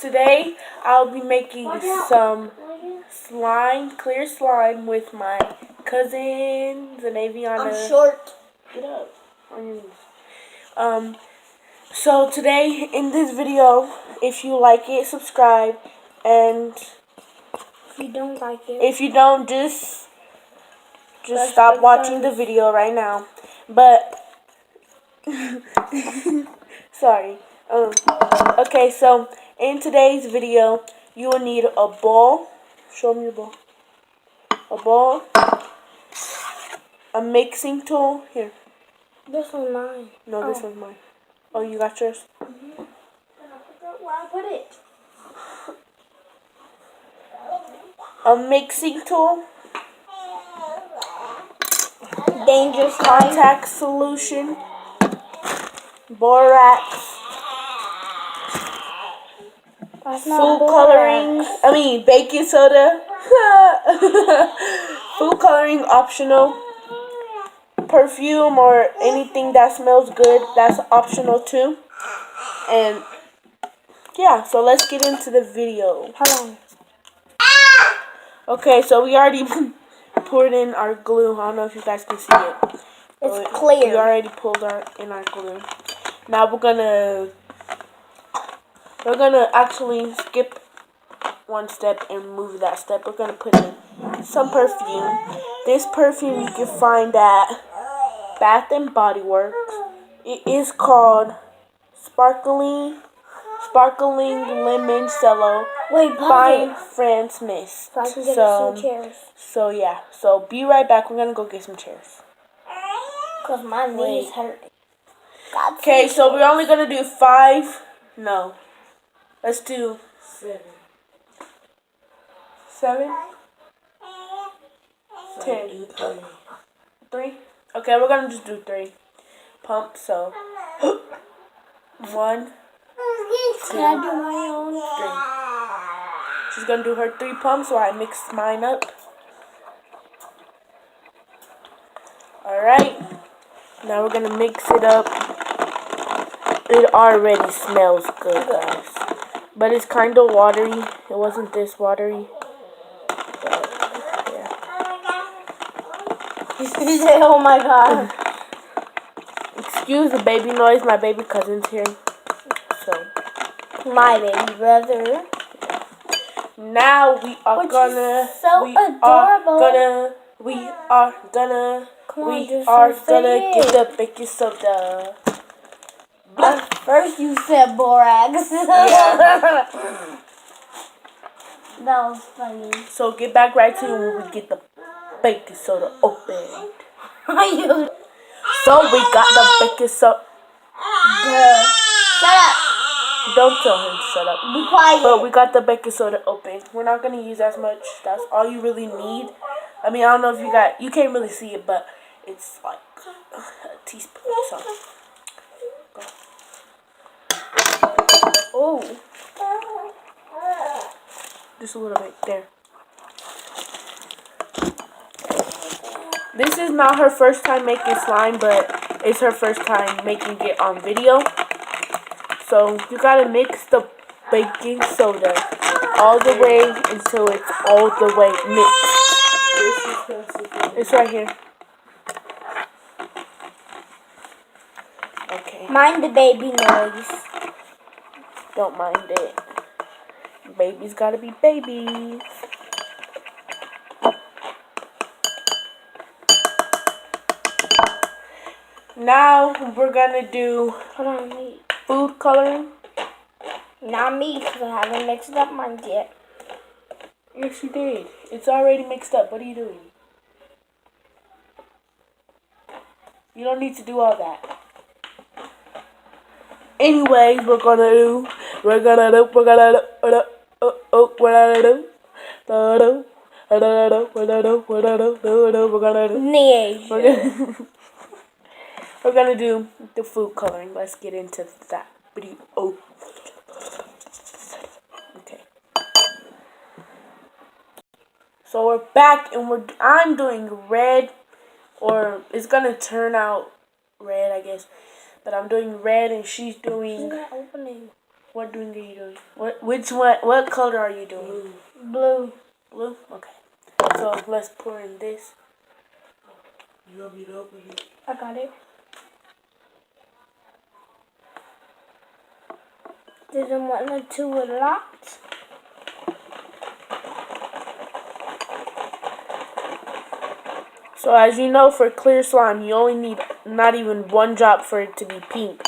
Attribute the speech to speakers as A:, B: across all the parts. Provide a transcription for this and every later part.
A: Today I'll be making some slime, clear slime with my cousins and Aviana.
B: I'm short.
A: Get up on your knees. So today in this video, if you like it, subscribe, and
B: If you don't like it,
A: if you don't, just stop watching the video right now. But sorry. Okay, so in today's video, you will need a bowl. Show me your bowl. A bowl. A mixing tool. Here.
B: This one's mine.
A: No, this one's mine. Oh, you got yours?
B: Mm-hmm. Where I put it?
A: A mixing tool.
B: Dangerous
A: contact solution. Borax. Food coloring. Baking soda. Food coloring optional. Perfume or anything that smells good, that's optional too. And yeah, so let's get into the video.
B: Hold on.
A: Okay, so we already poured in our glue. I don't know if you guys can see it.
B: It's clear.
A: We already pulled in our glue. Now we're gonna actually skip one step and move that step. We're gonna put in some perfume. This perfume you can find at Bath and Body Works. It is called Sparkling Lemon Cello by France Miss.
B: So I can get some chairs.
A: So yeah. So be right back. We're gonna go get some chairs.
B: Cause my knees hurt.
A: Okay, so we're only gonna do 5. No. Let's do 7. 7? 10. 3? Okay, we're gonna just do 3 pumps. So 1, 2,
B: can I do my own?
A: 3. She's gonna do her 3 pumps while I mix mine up. Alright. Now we're gonna mix it up. It already smells good, guys. But it's kind of watery. It wasn't this watery. But, yeah.
B: Oh my god.
A: Excuse the baby noise. My baby cousin's here. So.
B: My baby brother.
A: Now we are gonna. We are gonna get the baking soda.
B: First you said borax.
A: Yeah.
B: That was funny.
A: So get back right to when we get the baking soda opened. So we got the baking soda.
B: Shut up.
A: Don't tell him to shut up.
B: Be quiet.
A: But we got the baking soda open. We're not gonna use as much. That's all you really need. I don't know if you can't really see it, but it's like a teaspoon. So go. Oh, just a little bit there. This is not her first time making slime, but it's her first time making it on video. So you gotta mix the baking soda all the way until it's all the way mixed. It's right here. Okay.
B: Mind the baby noise.
A: Don't mind it. Babies gotta be babies. Now we're gonna do food coloring.
B: Not me, because I haven't mixed up mine yet.
A: Yes, you did. It's already mixed up. What are you doing? You don't need to do all that. Anyways, we're gonna do. We're gonna do the food coloring. Let's get into that video. Okay. So we're back and I'm doing red, or it's gonna turn out red, I guess. But I'm doing red and she's doing What drink are you doing? Which one? What color are you doing?
B: Blue.
A: Blue? Okay. So let's pour in this. You want me to open it?
B: I got it. Didn't want it to a lot.
A: So as you know, for clear slime, you only need not even one drop for it to be pink.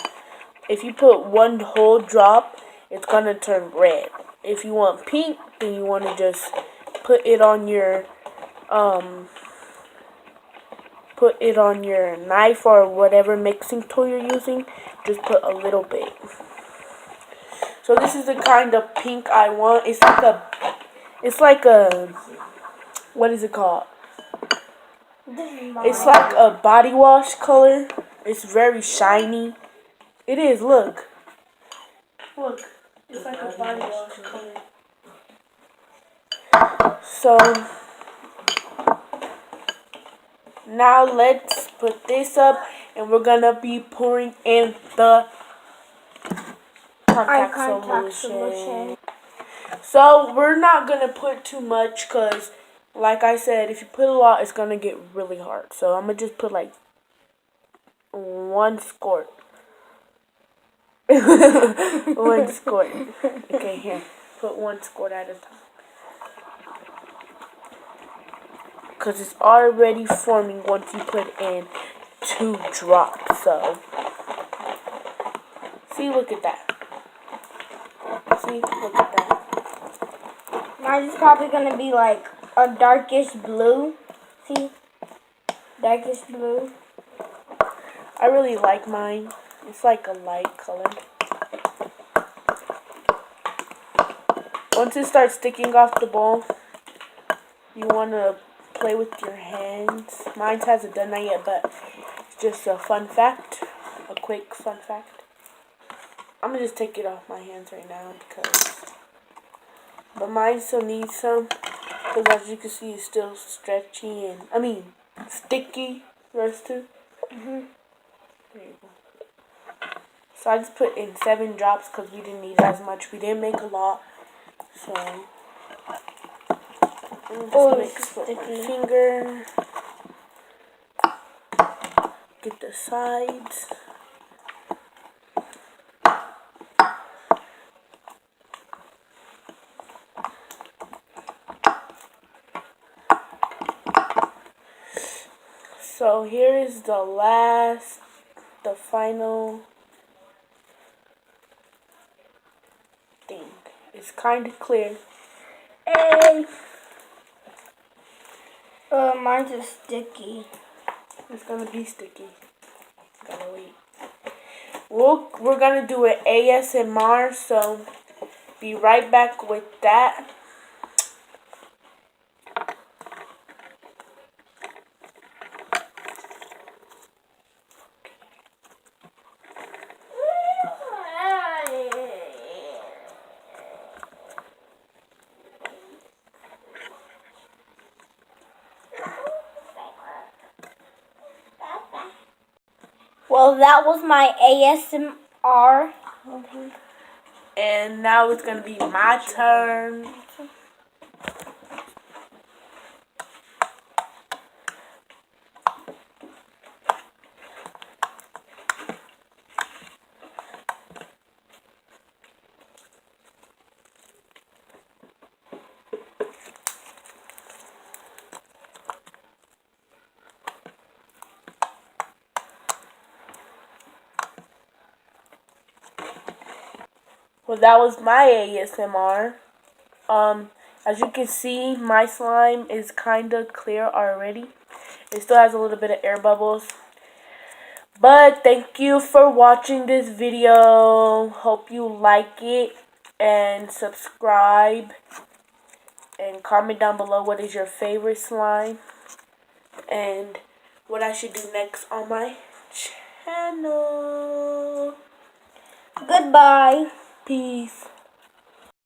A: If you put one whole drop, it's gonna turn red. If you want pink, then you want to just put it on your knife or whatever mixing tool you're using. Just put a little bit. So this is the kind of pink I want. It's like a what is it called? It's like a body wash color. It's very shiny. It is, look. Look. It's like a body wash color. So, now let's put this up and we're going to be pouring in the contact solution. So, we're not going to put too much because, like I said, if you put a lot, it's going to get really hard. So, I'm going to just put like 1 squirt. 1 squirt. Okay, here. Put 1 squirt at a time. Because it's already forming once you put in 2 drops. So, see, look at that. See, look at that.
B: Mine's probably going to be like a darkish blue. See? Darkish blue.
A: I really like mine. It's like a light color. Once it starts sticking off the bowl, you want to play with your hands. Mine hasn't done that yet, but it's just a fun fact. A quick fun fact. I'm going to just take it off my hands right now because... But mine still needs some. Because as you can see, it's still stretchy and... sticky. Yours too?
B: Mm-hmm.
A: There you go. So I just put in 7 drops because we didn't need as much. We didn't make a lot. So... just mix with my finger. Get the sides. So here is the final thing. It's kind of clear. Hey!
B: Mine's is sticky.
A: It's gonna be sticky. Gotta wait. We're gonna do an ASMR, so be right back with that.
B: Well, that was my ASMR.
A: And now it's gonna be my turn. Well, that was my ASMR. As you can see, my slime is kind of clear already. It still has a little bit of air bubbles. But thank you for watching this video. Hope you like it. And subscribe. And comment down below what is your favorite slime. And what I should do next on my channel.
B: Goodbye.
A: Peace.